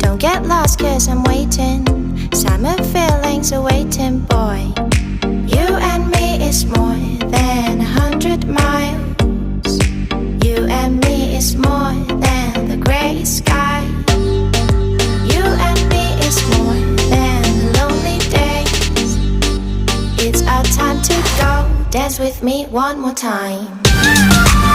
Don't get lost cause I'm waiting. Summer feelings are waiting, boy. You and me is more than 100 miles. You and me is more than the gray sky. You and me is more than lonely days. It's our time to go. Dance with me one more time.